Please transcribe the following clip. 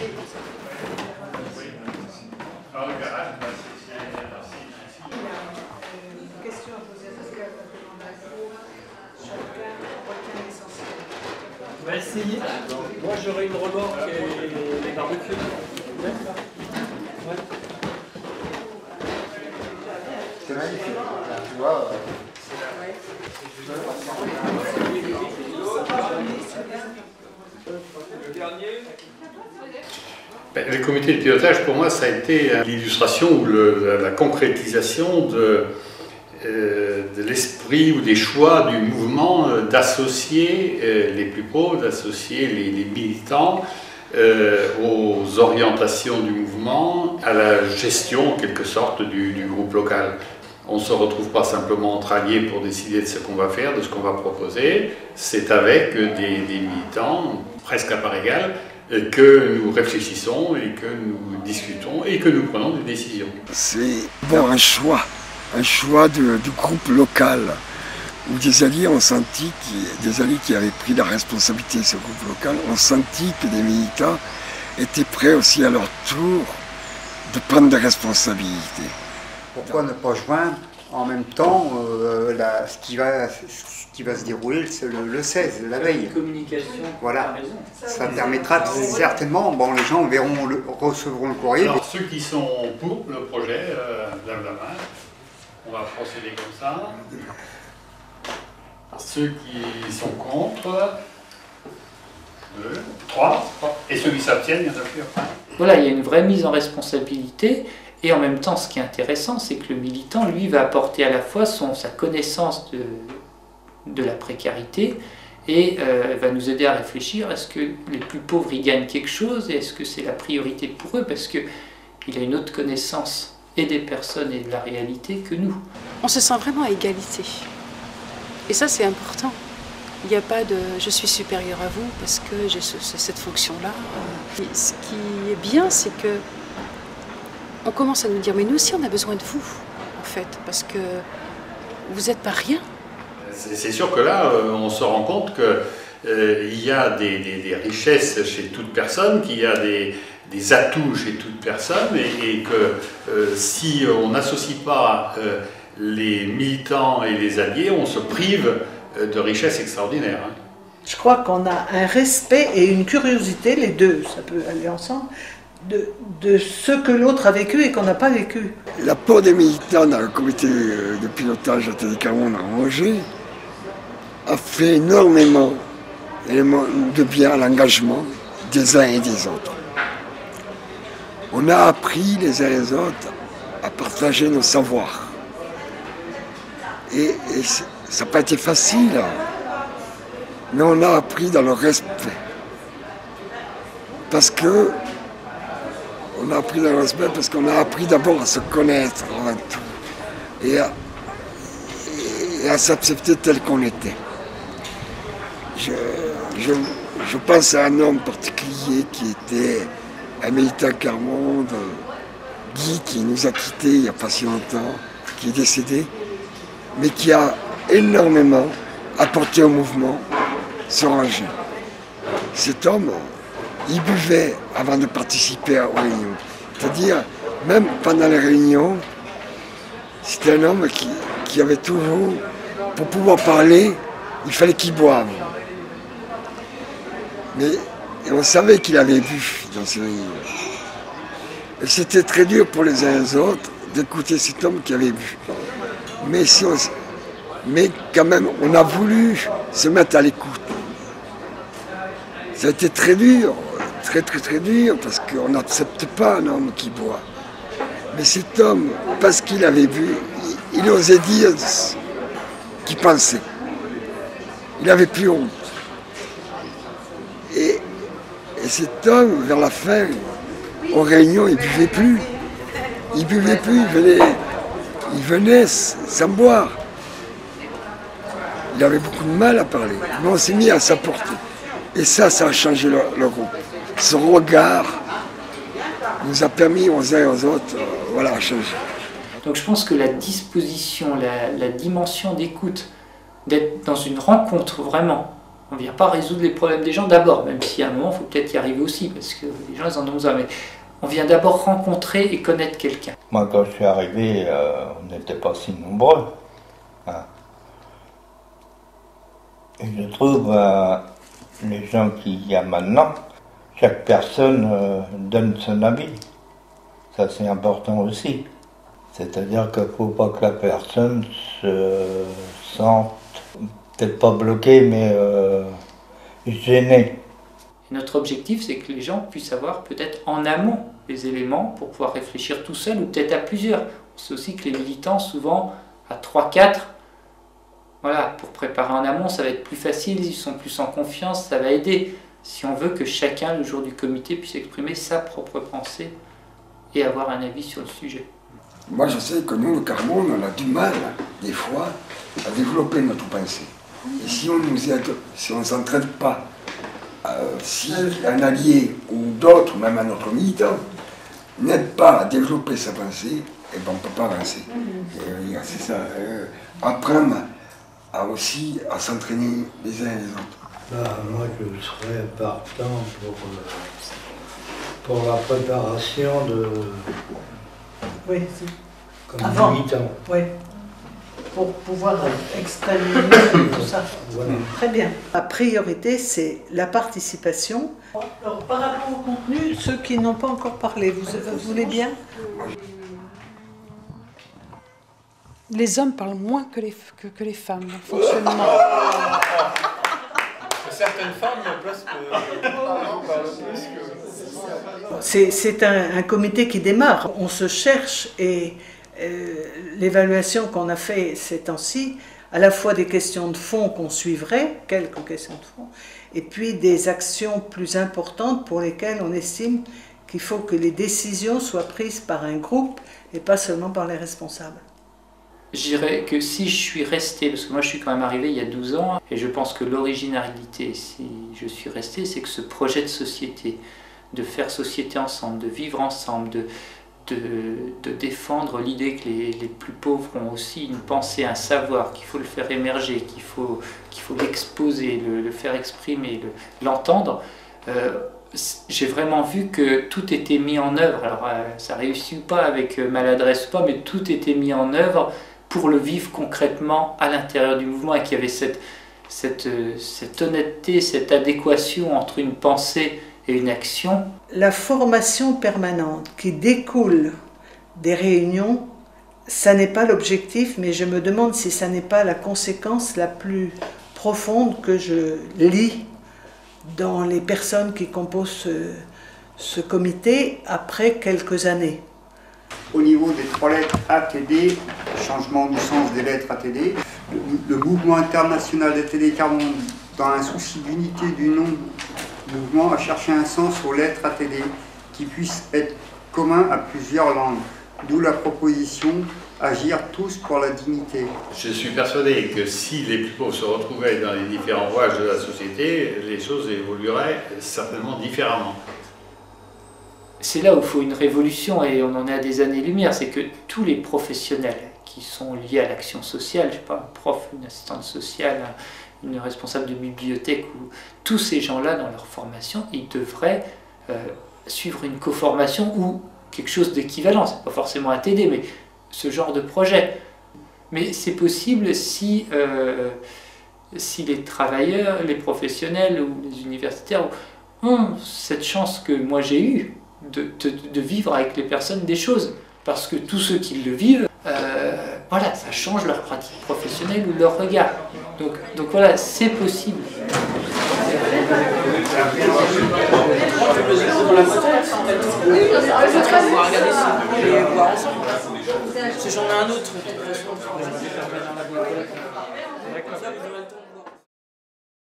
Une question à poser parce qu'elle demande à chacun retient l'essentiel. On va essayer. Moi j'aurai une remorque et les barbecues. Ouais. C'est magnifique. Tu vois. Le comité de pilotage, pour moi, ça a été l'illustration ou la concrétisation de l'esprit ou des choix du mouvement d'associer les plus pauvres, d'associer les militants aux orientations du mouvement, à la gestion en quelque sorte du groupe local. On ne se retrouve pas simplement entre alliés pour décider de ce qu'on va faire, de ce qu'on va proposer, c'est avec des militants, presque à part égale, que nous réfléchissons et que nous discutons et que nous prenons des décisions. C'est bon, un choix du groupe local où des alliés ont senti, des alliés qui avaient pris la responsabilité de ce groupe local, ont senti que des militants étaient prêts aussi à leur tour de prendre des responsabilités. Pourquoi ne pas joindre en même temps ce qui va se dérouler le 16, la veille. Communication. Voilà. Ça permettra certainement, bon, les gens recevront le courrier. Alors ceux qui sont pour le projet, lèvent la main. On va procéder comme ça. Ceux qui sont contre, 2, 3. Et ceux qui s'abstiennent, il y en a plus après. Voilà, il y a une vraie mise en responsabilité. Et en même temps, ce qui est intéressant, c'est que le militant, lui, va apporter à la fois sa connaissance de la précarité et va nous aider à réfléchir, est-ce que les plus pauvres y gagnent quelque chose et est-ce que c'est la priorité pour eux parce qu'il a une autre connaissance et des personnes et de la réalité que nous. On se sent vraiment à égalité. Et ça, c'est important. Il n'y a pas de « je suis supérieur à vous parce que j'ai cette fonction-là ». Ce qui est bien, c'est que on commence à nous dire, mais nous aussi on a besoin de vous, en fait, parce que vous n'êtes pas rien. C'est sûr que là, on se rend compte qu'il y a des richesses chez toute personne, qu'il y a des atouts chez toute personne, et que si on n'associe pas les militants et les alliés, on se prive de richesses extraordinaires. Je crois qu'on a un respect et une curiosité, les deux, ça peut aller ensemble, de ce que l'autre a vécu et qu'on n'a pas vécu. L'apport des militants dans le comité de pilotage Atelier Carmonde à Angers a fait énormément de bien à l'engagement des uns et des autres. On a appris les uns et les autres à partager nos savoirs. Et ça n'a pas été facile, mais on a appris dans le respect. Parce qu'on a appris dans le respect parce qu'on a appris d'abord à se connaître avant tout et à s'accepter tel qu'on était. Je pense à un homme particulier qui était un militant Carmonde, Guy, qui nous a quittés il n'y a pas si longtemps, qui est décédé, mais qui a énormément apporté au mouvement sur Angers. Cet homme, il buvait avant de participer aux réunions. C'est-à-dire, même pendant les réunions, c'était un homme qui avait toujours, pour pouvoir parler, il fallait qu'il boive. Mais on savait qu'il avait bu dans ces réunions. Et c'était très dur pour les uns et les autres d'écouter cet homme qui avait bu. Mais quand même, on a voulu se mettre à l'écoute. Ça a été très dur, très dur, parce qu'on n'accepte pas un homme qui boit. Mais cet homme, parce qu'il avait bu, il osait dire ce qu'il pensait. Il n'avait plus honte. Et cet homme, vers la fin, aux réunions, il ne buvait plus. Il buvait plus, il venait sans boire. Il avait beaucoup de mal à parler. Mais on s'est mis à sa portée. Et ça a changé le groupe. Ce regard nous a permis aux uns et aux autres à changer. Donc je pense que la disposition, la dimension d'écoute, d'être dans une rencontre vraiment On ne vient pas résoudre les problèmes des gens d'abord, même si à un moment, il faut peut-être y arriver aussi, parce que les gens, ils en ont besoin. Mais on vient d'abord rencontrer et connaître quelqu'un. Moi, quand je suis arrivé, on n'était pas si nombreux. Hein. Et je trouve, les gens qu'il y a maintenant, chaque personne donne son avis. Ça, c'est important aussi. C'est-à-dire qu'il ne faut pas que la personne se sente, peut-être pas bloquée, mais gênée. Et notre objectif, c'est que les gens puissent avoir peut-être en amont les éléments pour pouvoir réfléchir tout seul ou peut-être à plusieurs. On sait aussi que les militants, souvent à 3-4, voilà, pour préparer en amont, ça va être plus facile, ils sont plus en confiance, ça va aider. Si on veut que chacun, le jour du comité, puisse exprimer sa propre pensée et avoir un avis sur le sujet. Moi, je sais que nous, le Carmonde, on a du mal, des fois, à développer notre pensée. Et si on nous aide, si on ne s'entraide pas, si un allié ou d'autres, même un autre militant, n'aide pas à développer sa pensée, eh ben, on ne peut pas avancer. C'est ça, apprendre aussi à s'entraîner les uns et les autres. Moi, je serais partant pour la préparation de... Oui, comme militant. Oui, pour pouvoir exterminer tout ça. Voilà. Très bien. La priorité, c'est la participation. Alors, par rapport au contenu, ceux qui n'ont pas encore parlé, vous voulez bien? Les hommes parlent moins que les femmes dans le fonctionnement. Certaines femmes, en place C'est un comité qui démarre. On se cherche et l'évaluation qu'on a fait ces temps-ci, à la fois des questions de fond qu'on suivrait, quelques questions de fond, et puis des actions plus importantes pour lesquelles on estime qu'il faut que les décisions soient prises par un groupe et pas seulement par les responsables. Je dirais que si je suis resté, parce que moi je suis quand même arrivé il y a 12 ans, et je pense que l'originalité, si je suis resté, c'est que ce projet de société, de faire société ensemble, de vivre ensemble, de défendre l'idée que les plus pauvres ont aussi une pensée, un savoir, qu'il faut le faire émerger, qu'il faut l'exposer, le faire exprimer, l'entendre, j'ai vraiment vu que tout était mis en œuvre. Alors ça ne réussit pas avec maladresse ou pas, mais tout était mis en œuvre pour le vivre concrètement à l'intérieur du mouvement, et qu'il y avait cette honnêteté, cette adéquation entre une pensée et une action. La formation permanente qui découle des réunions, ça n'est pas l'objectif, mais je me demande si ça n'est pas la conséquence la plus profonde que je lis dans les personnes qui composent ce comité après quelques années. Au niveau des 3 lettres ATD, changement du sens des lettres ATD, le mouvement international d'ATD Carmonde, dans un souci d'unité du nom du mouvement, a cherché un sens aux lettres ATD qui puisse être commun à plusieurs langues. D'où la proposition agir tous pour la dignité. Je suis persuadé que si les plus pauvres se retrouvaient dans les différents rouages de la société, les choses évolueraient certainement différemment. C'est là où il faut une révolution, et on en est à des années-lumière, c'est que tous les professionnels qui sont liés à l'action sociale, je ne sais pas, un prof, une assistante sociale, une responsable de bibliothèque, ou tous ces gens-là dans leur formation, ils devraient suivre une co-formation ou quelque chose d'équivalent, c'est pas forcément un TD, mais ce genre de projet. Mais c'est possible si les travailleurs, les professionnels ou les universitaires ont cette chance que moi j'ai eue de vivre avec les personnes des choses. Parce que tous ceux qui le vivent, voilà, ça change leur pratique professionnelle ou leur regard. Donc voilà, c'est possible. Si j'en ai un autre.